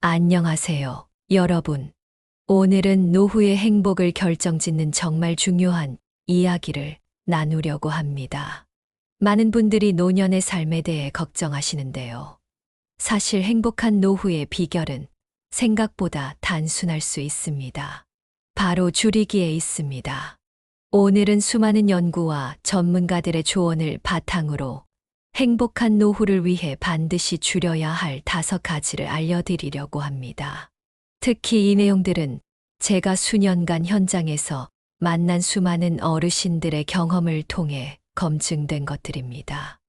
안녕하세요, 여러분. 오늘은 노후의 행복을 결정짓는 정말 중요한 이야기를 나누려고 합니다. 많은 분들이 노년의 삶에 대해 걱정하시는데요. 사실 행복한 노후의 비결은 생각보다 단순할 수 있습니다. 바로 줄이기에 있습니다. 오늘은 수많은 연구와 전문가들의 조언을 바탕으로 행복한 노후를 위해 반드시 줄여야 할 5가지를 알려드리려고 합니다. 특히 이 내용들은 제가 수년간 현장에서 만난 수많은 어르신들의 경험을 통해 검증된 것들입니다.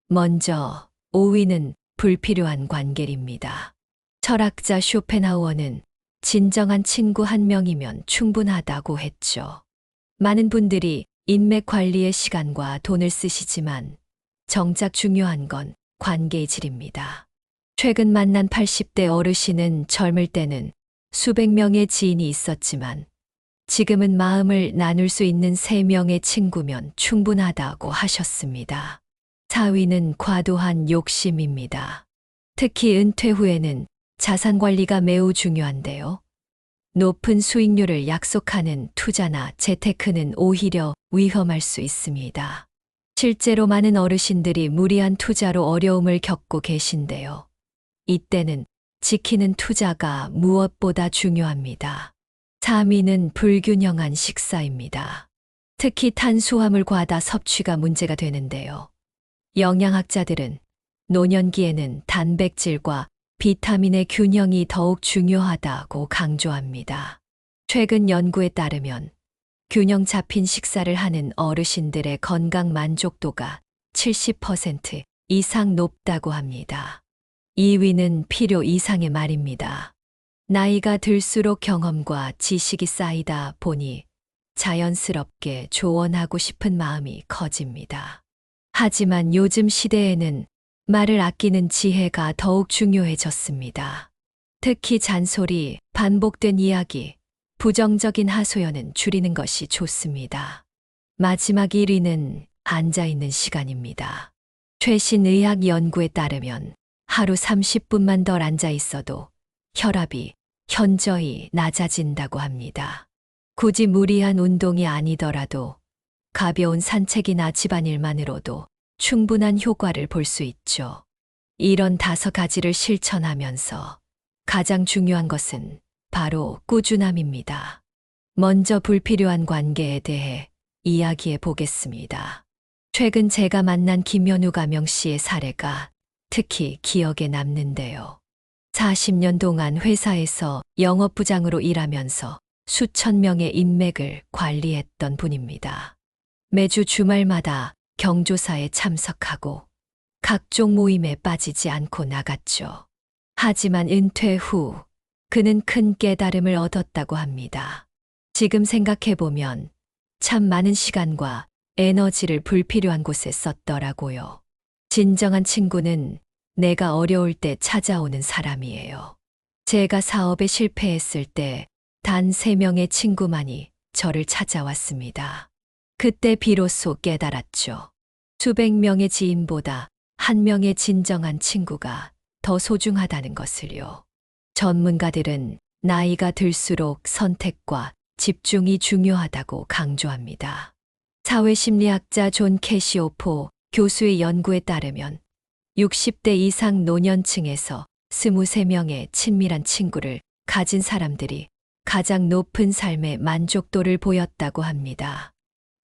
먼저 5위는 불필요한 관계입니다. 철학자 쇼펜하우어는 진정한 친구 한 명이면 충분하다고 했죠. 많은 분들이 인맥 관리에 시간과 돈을 쓰시지만 정작 중요한 건 관계의 질입니다. 최근 만난 80대 어르신은 젊을 때는 수백 명의 지인이 있었지만 지금은 마음을 나눌 수 있는 3명의 친구면 충분하다고 하셨습니다. 4위는 과도한 욕심입니다. 특히 은퇴 후에는 자산 관리가 매우 중요한데요. 높은 수익률을 약속하는 투자나 재테크는 오히려 위험할 수 있습니다. 실제로 많은 어르신들이 무리한 투자로 어려움을 겪고 계신데요. 이때는 지키는 투자가 무엇보다 중요합니다. 3위는 불균형한 식사입니다. 특히 탄수화물 과다 섭취가 문제가 되는데요. 영양학자들은 노년기에는 단백질과 비타민의 균형이 더욱 중요하다고 강조합니다. 최근 연구에 따르면 균형 잡힌 식사를 하는 어르신들의 건강 만족도가 70% 이상 높다고 합니다. 2위는 필요 이상의 말입니다. 나이가 들수록 경험과 지식이 쌓이다 보니 자연스럽게 조언하고 싶은 마음이 커집니다. 하지만 요즘 시대에는 말을 아끼는 지혜가 더욱 중요해졌습니다. 특히 잔소리, 반복된 이야기, 부정적인 하소연은 줄이는 것이 좋습니다. 마지막 1위는 앉아있는 시간입니다. 최신 의학 연구에 따르면 하루 30분만 덜 앉아 있어도 혈압이 현저히 낮아진다고 합니다. 굳이 무리한 운동이 아니더라도 가벼운 산책이나 집안일만으로도 충분한 효과를 볼 수 있죠. 이런 5가지를 실천하면서 가장 중요한 것은 바로 꾸준함입니다. 먼저 불필요한 관계에 대해 이야기해 보겠습니다. 최근 제가 만난 김연우 가명 씨의 사례가 특히 기억에 남는데요. 40년 동안 회사에서 영업부장으로 일하면서 수천 명의 인맥을 관리했던 분입니다. 매주 주말마다 경조사에 참석하고 각종 모임에 빠지지 않고 나갔죠. 하지만 은퇴 후 그는 큰 깨달음을 얻었다고 합니다. 지금 생각해보면 참 많은 시간과 에너지를 불필요한 곳에 썼더라고요. 진정한 친구는 내가 어려울 때 찾아오는 사람이에요. 제가 사업에 실패했을 때 단 3명의 친구만이 저를 찾아왔습니다. 그때 비로소 깨달았죠. 수백 명의 지인보다 1명의 진정한 친구가 더 소중하다는 것을요. 전문가들은 나이가 들수록 선택과 집중이 중요하다고 강조합니다. 사회심리학자 존 캐시오포 교수의 연구에 따르면 60대 이상 노년층에서 23명의 친밀한 친구를 가진 사람들이 가장 높은 삶의 만족도를 보였다고 합니다.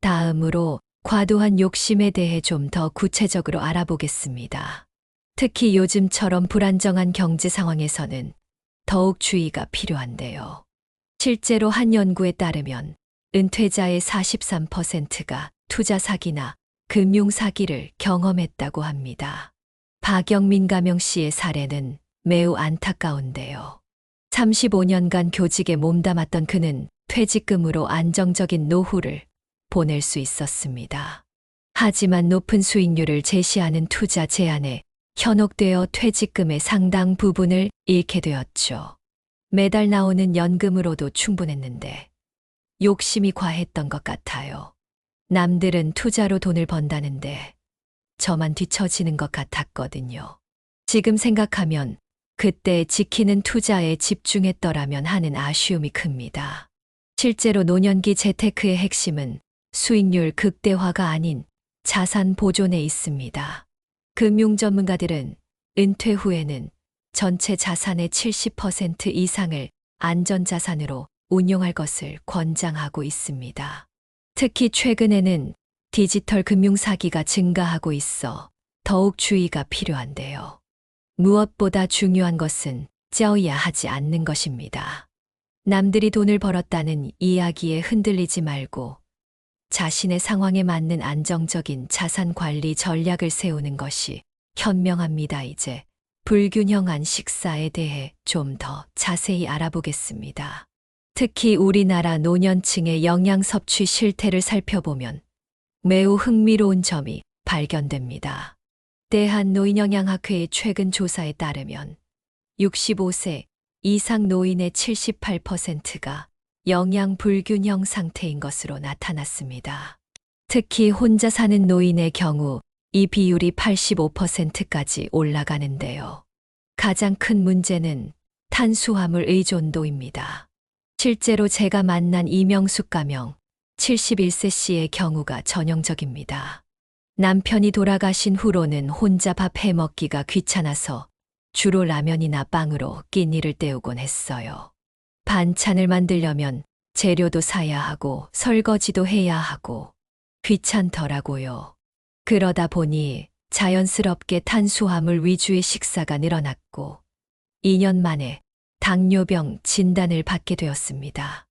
다음으로 과도한 욕심에 대해 좀 더 구체적으로 알아보겠습니다. 특히 요즘처럼 불안정한 경제 상황에서는 더욱 주의가 필요한데요. 실제로 한 연구에 따르면 은퇴자의 43%가 투자 사기나 금융 사기를 경험했다고 합니다. 박영민 가명 씨의 사례는 매우 안타까운데요. 35년간 교직에 몸담았던 그는 퇴직금으로 안정적인 노후를 보낼 수 있었습니다. 하지만 높은 수익률을 제시하는 투자 제안에 현혹되어 퇴직금의 상당 부분을 잃게 되었죠. 매달 나오는 연금으로도 충분했는데 욕심이 과했던 것 같아요. 남들은 투자로 돈을 번다는데 저만 뒤처지는 것 같았거든요. 지금 생각하면 그때 지키는 투자에 집중했더라면 하는 아쉬움이 큽니다. 실제로 노년기 재테크의 핵심은 수익률 극대화가 아닌 자산 보존에 있습니다. 금융 전문가들은 은퇴 후에는 전체 자산의 70% 이상을 안전자산으로 운용할 것을 권장하고 있습니다. 특히 최근에는 디지털 금융 사기가 증가하고 있어 더욱 주의가 필요한데요. 무엇보다 중요한 것은 쩌야 하지 않는 것입니다. 남들이 돈을 벌었다는 이야기에 흔들리지 말고 자신의 상황에 맞는 안정적인 자산 관리 전략을 세우는 것이 현명합니다. 이제 불균형한 식사에 대해 좀 더 자세히 알아보겠습니다. 특히 우리나라 노년층의 영양 섭취 실태를 살펴보면 매우 흥미로운 점이 발견됩니다. 대한노인영양학회의 최근 조사에 따르면 65세 이상 노인의 78%가 영양 불균형 상태인 것으로 나타났습니다. 특히 혼자 사는 노인의 경우 이 비율이 85%까지 올라가는데요. 가장 큰 문제는 탄수화물 의존도입니다. 실제로 제가 만난 이명숙 가명 71세 씨의 경우가 전형적입니다. 남편이 돌아가신 후로는 혼자 밥 해먹기가 귀찮아서 주로 라면이나 빵으로 끼니를 때우곤 했어요. 반찬을 만들려면 재료도 사야 하고 설거지도 해야 하고 귀찮더라고요. 그러다 보니 자연스럽게 탄수화물 위주의 식사가 늘어났고 2년 만에 당뇨병 진단을 받게 되었습니다.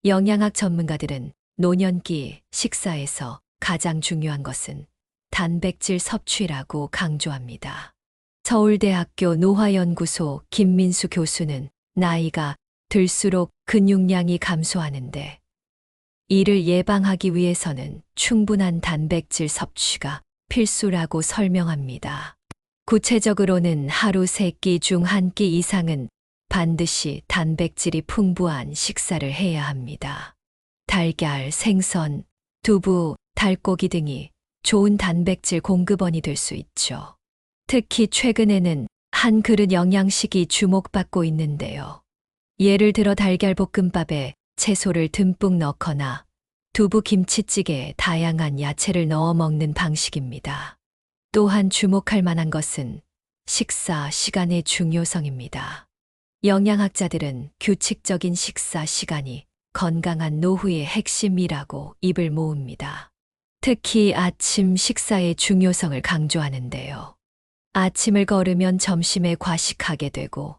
영양학 전문가들은 노년기 식사에서 가장 중요한 것은 단백질 섭취라고 강조합니다. 서울대학교 노화연구소 김민수 교수는 나이가 들수록 근육량이 감소하는데 이를 예방하기 위해서는 충분한 단백질 섭취가 필수라고 설명합니다. 구체적으로는 하루 3끼 중 1끼 이상은 반드시 단백질이 풍부한 식사를 해야 합니다. 달걀, 생선, 두부, 닭고기 등이 좋은 단백질 공급원이 될 수 있죠. 특히 최근에는 한 그릇 영양식이 주목받고 있는데요. 예를 들어 달걀 볶음밥에 채소를 듬뿍 넣거나 두부 김치찌개에 다양한 야채를 넣어 먹는 방식입니다. 또한 주목할 만한 것은 식사 시간의 중요성입니다. 영양학자들은 규칙적인 식사 시간이 건강한 노후의 핵심이라고 입을 모읍니다. 특히 아침 식사의 중요성을 강조하는데요. 아침을 거르면 점심에 과식하게 되고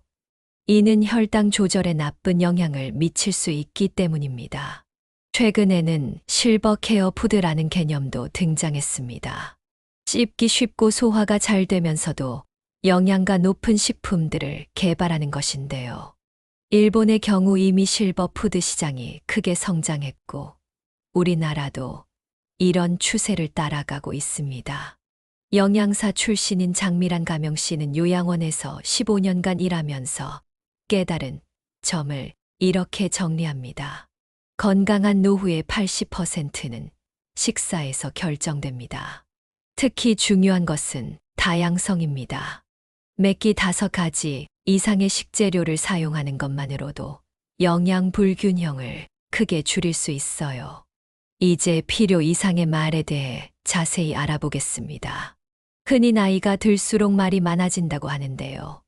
이는 혈당 조절에 나쁜 영향을 미칠 수 있기 때문입니다. 최근에는 실버 케어 푸드라는 개념도 등장했습니다. 씹기 쉽고 소화가 잘 되면서도 영양가 높은 식품들을 개발하는 것인데요. 일본의 경우 이미 실버 푸드 시장이 크게 성장했고 우리나라도 이런 추세를 따라가고 있습니다. 영양사 출신인 장미란 가명 씨는 요양원에서 15년간 일하면서 깨달은 점을 이렇게 정리합니다. 건강한 노후의 80%는 식사에서 결정됩니다. 특히 중요한 것은 다양성입니다. 매끼 5가지 이상의 식재료를 사용하는 것만으로도 영양 불균형을 크게 줄일 수 있어요. 이제 필요 이상의 말에 대해 자세히 알아보겠습니다. 흔히 나이가 들수록 말이 많아진다고 하는데요.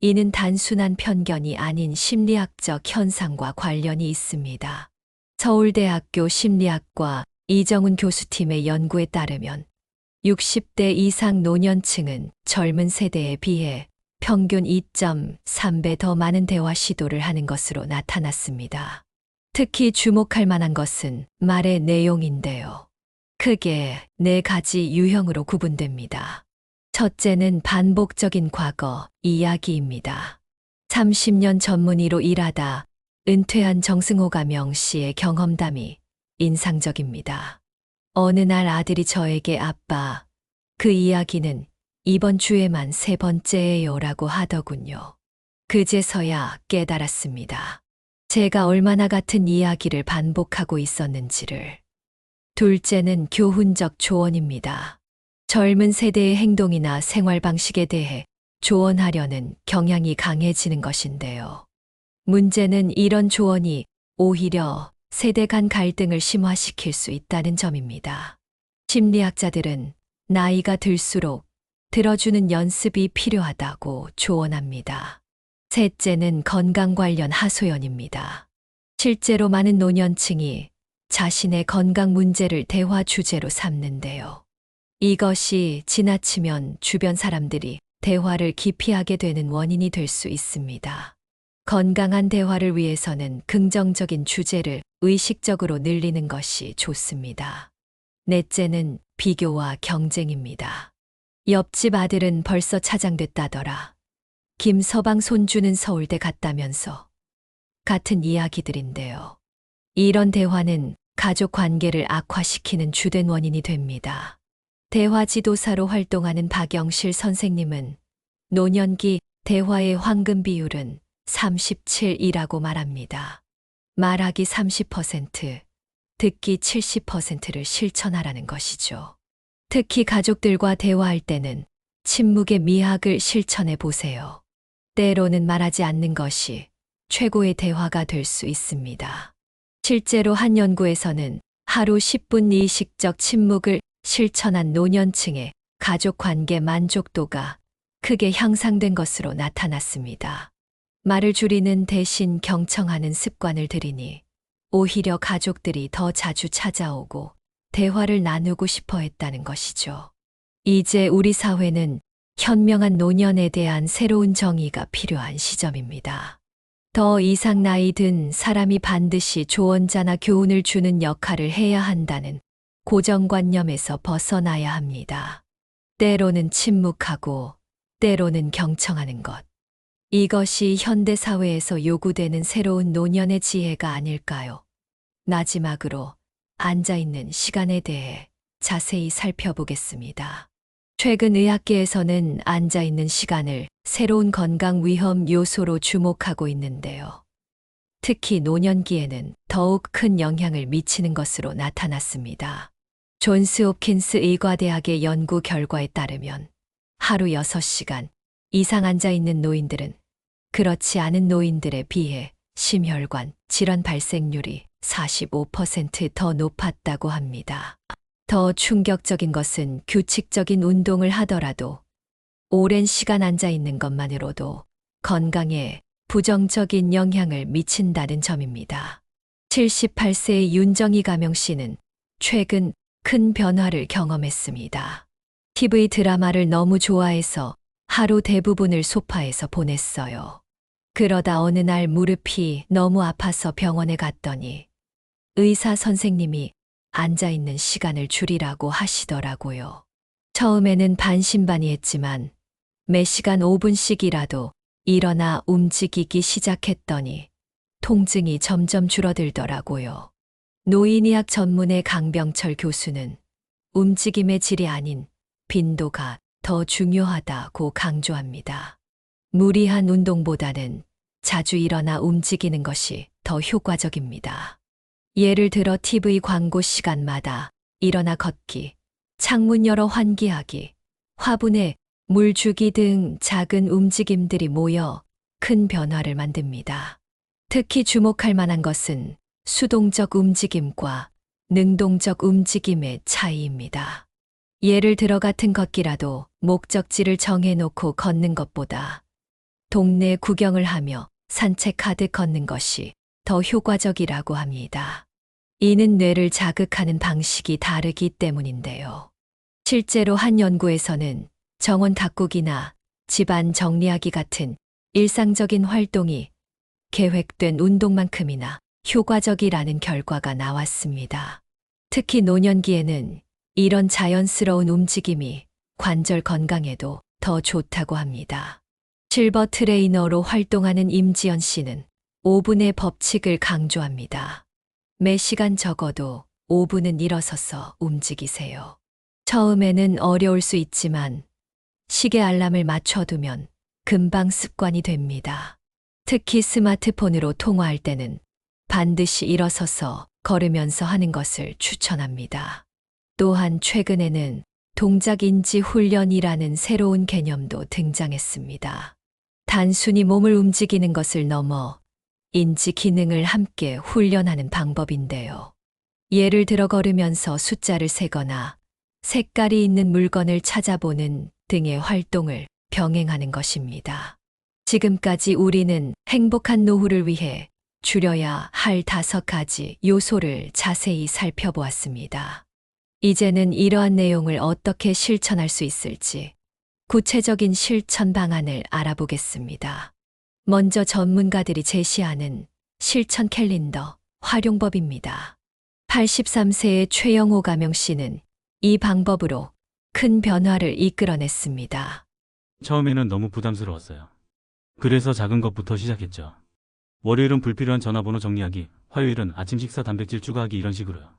이는 단순한 편견이 아닌 심리학적 현상과 관련이 있습니다. 서울대학교 심리학과 이정훈 교수팀의 연구에 따르면 60대 이상 노년층은 젊은 세대에 비해 평균 2.3배 더 많은 대화 시도를 하는 것으로 나타났습니다. 특히 주목할 만한 것은 말의 내용인데요. 크게 4가지 유형으로 구분됩니다. 첫째는 반복적인 과거 이야기입니다. 30년 전문의로 일하다 은퇴한 정승호 가명 씨의 경험담이 인상적입니다. 어느 날 아들이 저에게 아빠, 그 이야기는 이번 주에만 3번째예요 라고 하더군요. 그제서야 깨달았습니다. 제가 얼마나 같은 이야기를 반복하고 있었는지를. 둘째는 교훈적 조언입니다. 젊은 세대의 행동이나 생활 방식에 대해 조언하려는 경향이 강해지는 것인데요. 문제는 이런 조언이 오히려 세대 간 갈등을 심화시킬 수 있다는 점입니다. 심리학자들은 나이가 들수록 들어주는 연습이 필요하다고 조언합니다. 셋째는 건강 관련 하소연입니다. 실제로 많은 노년층이 자신의 건강 문제를 대화 주제로 삼는데요. 이것이 지나치면 주변 사람들이 대화를 기피하게 되는 원인이 될 수 있습니다. 건강한 대화를 위해서는 긍정적인 주제를 의식적으로 늘리는 것이 좋습니다. 넷째는 비교와 경쟁입니다. 옆집 아들은 벌써 차장됐다더라. 김서방 손주는 서울대 갔다면서. 같은 이야기들인데요. 이런 대화는 가족 관계를 악화시키는 주된 원인이 됩니다. 대화 지도사로 활동하는 박영실 선생님은 노년기 대화의 황금 비율은 37이라고 말합니다. 말하기 30%, 듣기 70%를 실천하라는 것이죠. 특히 가족들과 대화할 때는 침묵의 미학을 실천해 보세요. 때로는 말하지 않는 것이 최고의 대화가 될 수 있습니다. 실제로 한 연구에서는 하루 10분 의식적 침묵을 실천한 노년층의 가족 관계 만족도가 크게 향상된 것으로 나타났습니다. 말을 줄이는 대신 경청하는 습관을 들이니 오히려 가족들이 더 자주 찾아오고 대화를 나누고 싶어 했다는 것이죠. 이제 우리 사회는 현명한 노년에 대한 새로운 정의가 필요한 시점입니다. 더 이상 나이 든 사람이 반드시 조언자나 교훈을 주는 역할을 해야 한다는 고정관념에서 벗어나야 합니다. 때로는 침묵하고 때로는 경청하는 것. 이것이 현대 사회에서 요구되는 새로운 노년의 지혜가 아닐까요? 마지막으로 앉아있는 시간에 대해 자세히 살펴보겠습니다. 최근 의학계에서는 앉아있는 시간을 새로운 건강 위험 요소로 주목하고 있는데요. 특히 노년기에는 더욱 큰 영향을 미치는 것으로 나타났습니다. 존스 홉킨스 의과대학의 연구 결과에 따르면 하루 6시간 이상 앉아있는 노인들은 그렇지 않은 노인들에 비해 심혈관 질환 발생률이 45% 더 높았다고 합니다. 더 충격적인 것은 규칙적인 운동을 하더라도 오랜 시간 앉아 있는 것만으로도 건강에 부정적인 영향을 미친다는 점입니다. 78세의 윤정희 가명 씨는 최근 큰 변화를 경험했습니다. TV 드라마를 너무 좋아해서 하루 대부분을 소파에서 보냈어요. 그러다 어느 날 무릎이 너무 아파서 병원에 갔더니 의사 선생님이 앉아있는 시간을 줄이라고 하시더라고요. 처음에는 반신반의했지만 매 시간 5분씩이라도 일어나 움직이기 시작했더니 통증이 점점 줄어들더라고요. 노인의학 전문의 강병철 교수는 움직임의 질이 아닌 빈도가 더 중요하다고 강조합니다. 무리한 운동보다는 자주 일어나 움직이는 것이 더 효과적입니다. 예를 들어 TV 광고 시간마다 일어나 걷기, 창문 열어 환기하기, 화분에 물 주기 등 작은 움직임들이 모여 큰 변화를 만듭니다. 특히 주목할 만한 것은 수동적 움직임과 능동적 움직임의 차이입니다. 예를 들어 같은 걷기라도 목적지를 정해놓고 걷는 것보다 동네 구경을 하며 산책하듯 걷는 것이 더 효과적이라고 합니다. 이는 뇌를 자극하는 방식이 다르기 때문인데요. 실제로 한 연구에서는 정원 가꾸기나 집안 정리하기 같은 일상적인 활동이 계획된 운동만큼이나 효과적이라는 결과가 나왔습니다. 특히 노년기에는 이런 자연스러운 움직임이 관절 건강에도 더 좋다고 합니다. 실버 트레이너로 활동하는 임지연 씨는 5분의 법칙을 강조합니다. 매 시간 적어도 5분은 일어서서 움직이세요. 처음에는 어려울 수 있지만 시계 알람을 맞춰두면 금방 습관이 됩니다. 특히 스마트폰으로 통화할 때는 반드시 일어서서 걸으면서 하는 것을 추천합니다. 또한 최근에는 동작인지 훈련이라는 새로운 개념도 등장했습니다. 단순히 몸을 움직이는 것을 넘어 인지 기능을 함께 훈련하는 방법인데요. 예를 들어 걸으면서 숫자를 세거나 색깔이 있는 물건을 찾아보는 등의 활동을 병행하는 것입니다. 지금까지 우리는 행복한 노후를 위해 줄여야 할 5가지 요소를 자세히 살펴보았습니다. 이제는 이러한 내용을 어떻게 실천할 수 있을지 구체적인 실천 방안을 알아보겠습니다. 먼저 전문가들이 제시하는 실천 캘린더 활용법입니다. 83세의 최영호 가명 씨는 이 방법으로 큰 변화를 이끌어냈습니다. 처음에는 너무 부담스러웠어요. 그래서 작은 것부터 시작했죠. 월요일은 불필요한 전화번호 정리하기, 화요일은 아침 식사 단백질 추가하기 이런 식으로요.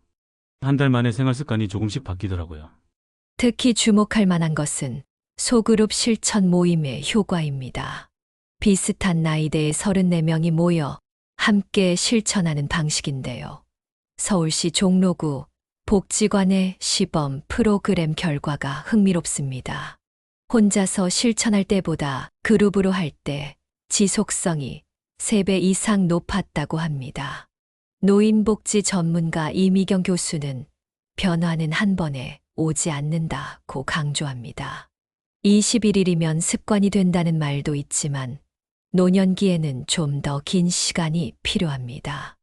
한 달 만에 생활 습관이 조금씩 바뀌더라고요. 특히 주목할 만한 것은 소그룹 실천 모임의 효과입니다. 비슷한 나이대의 34명이 모여 함께 실천하는 방식인데요. 서울시 종로구 복지관의 시범 프로그램 결과가 흥미롭습니다. 혼자서 실천할 때보다 그룹으로 할 때 지속성이 3배 이상 높았다고 합니다. 노인복지 전문가 이미경 교수는 변화는 한 번에 오지 않는다고 강조합니다. 21일이면 습관이 된다는 말도 있지만 노년기에는 좀 더 긴 시간이 필요합니다.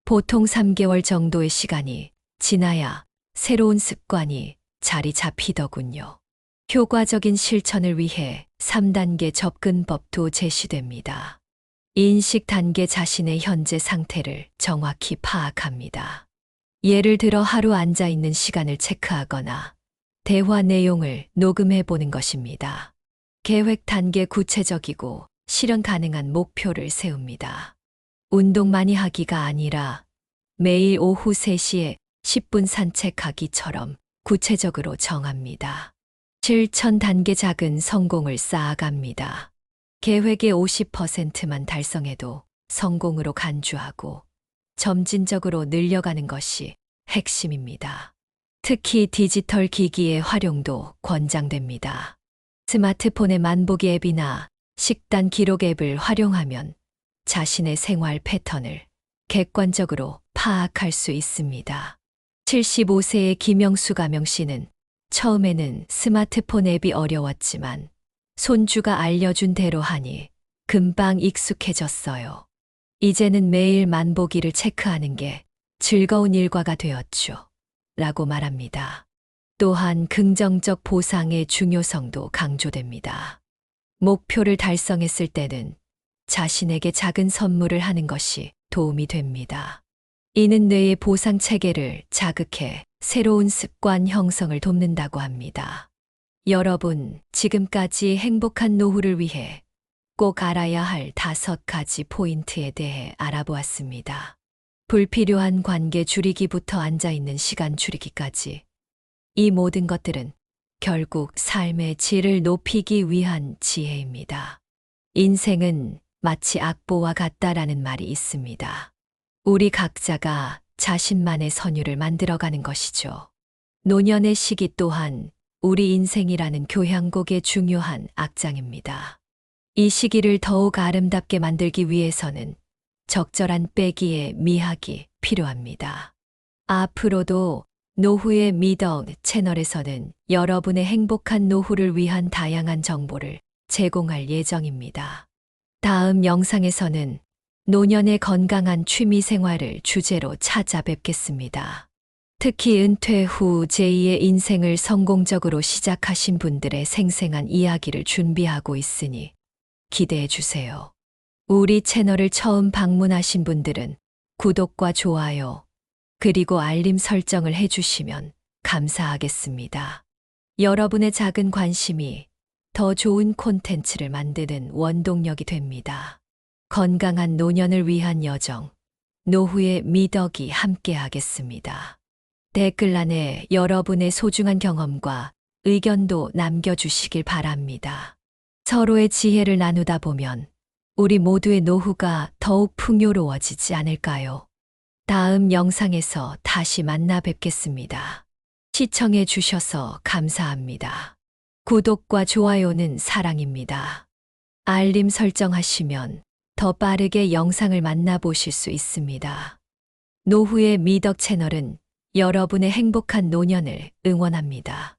보통 3개월 정도의 시간이 지나야 새로운 습관이 자리 잡히더군요. 효과적인 실천을 위해 3단계 접근법도 제시됩니다. 인식 단계 자신의 현재 상태를 정확히 파악합니다. 예를 들어 하루 앉아 있는 시간을 체크하거나 대화 내용을 녹음해 보는 것입니다. 계획 단계 구체적이고 실현 가능한 목표를 세웁니다. 운동 많이 하기가 아니라 매일 오후 3시에 10분 산책하기처럼 구체적으로 정합니다. 실천 단계 작은 성공을 쌓아갑니다. 계획의 50%만 달성해도 성공으로 간주하고 점진적으로 늘려가는 것이 핵심입니다. 특히 디지털 기기의 활용도 권장됩니다. 스마트폰의 만보기 앱이나 식단 기록 앱을 활용하면 자신의 생활 패턴을 객관적으로 파악할 수 있습니다. 75세의 김영수 가명 씨는 처음에는 스마트폰 앱이 어려웠지만 손주가 알려준 대로 하니 금방 익숙해졌어요. 이제는 매일 만보기를 체크하는 게 즐거운 일과가 되었죠. 라고 말합니다. 또한 긍정적 보상의 중요성도 강조됩니다. 목표를 달성했을 때는 자신에게 작은 선물을 하는 것이 도움이 됩니다. 이는 뇌의 보상 체계를 자극해 새로운 습관 형성을 돕는다고 합니다. 여러분, 지금까지 행복한 노후를 위해 꼭 알아야 할 5가지 포인트에 대해 알아보았습니다. 불필요한 관계 줄이기부터 앉아있는 시간 줄이기까지. 이 모든 것들은 결국 삶의 질을 높이기 위한 지혜입니다. 인생은 마치 악보와 같다라는 말이 있습니다. 우리 각자가 자신만의 선율을 만들어가는 것이죠. 노년의 시기 또한 우리 인생이라는 교향곡의 중요한 악장입니다. 이 시기를 더욱 아름답게 만들기 위해서는 적절한 빼기의 미학이 필요합니다. 앞으로도 노후의 미덕 채널에서는 여러분의 행복한 노후를 위한 다양한 정보를 제공할 예정입니다. 다음 영상에서는 노년의 건강한 취미 생활을 주제로 찾아뵙겠습니다. 특히 은퇴 후 제2의 인생을 성공적으로 시작하신 분들의 생생한 이야기를 준비하고 있으니 기대해 주세요. 우리 채널을 처음 방문하신 분들은 구독과 좋아요, 그리고 알림 설정을 해주시면 감사하겠습니다. 여러분의 작은 관심이 더 좋은 콘텐츠를 만드는 원동력이 됩니다. 건강한 노년을 위한 여정, 노후의 미덕이 함께하겠습니다. 댓글란에 여러분의 소중한 경험과 의견도 남겨주시길 바랍니다. 서로의 지혜를 나누다 보면 우리 모두의 노후가 더욱 풍요로워지지 않을까요? 다음 영상에서 다시 만나 뵙겠습니다. 시청해 주셔서 감사합니다. 구독과 좋아요는 사랑입니다. 알림 설정하시면 더 빠르게 영상을 만나보실 수 있습니다. 노후의 미덕 채널은 여러분의 행복한 노년을 응원합니다.